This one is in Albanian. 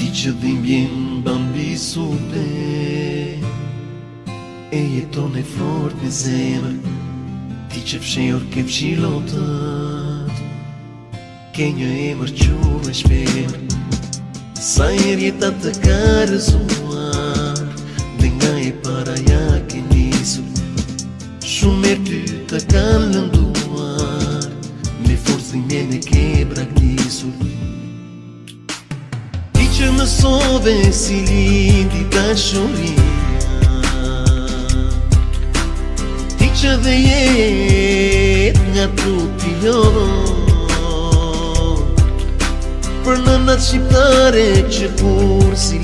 Ti që dhimbjen bambi supe e jeton e fort me zemër. Ti që fshehur ke fshilotët, ke një emër quhe shpemër. Sa herë jeta të ka rëzuar dhe nga e paraja ke nisur. Shumë herë ty të kanë lënduar, me forcë dhimbjen e ke braktisur. Ti që mësove si lindi dashuria, ti që dhe jet nga trupi jonë, për nënat shqiptare që kur si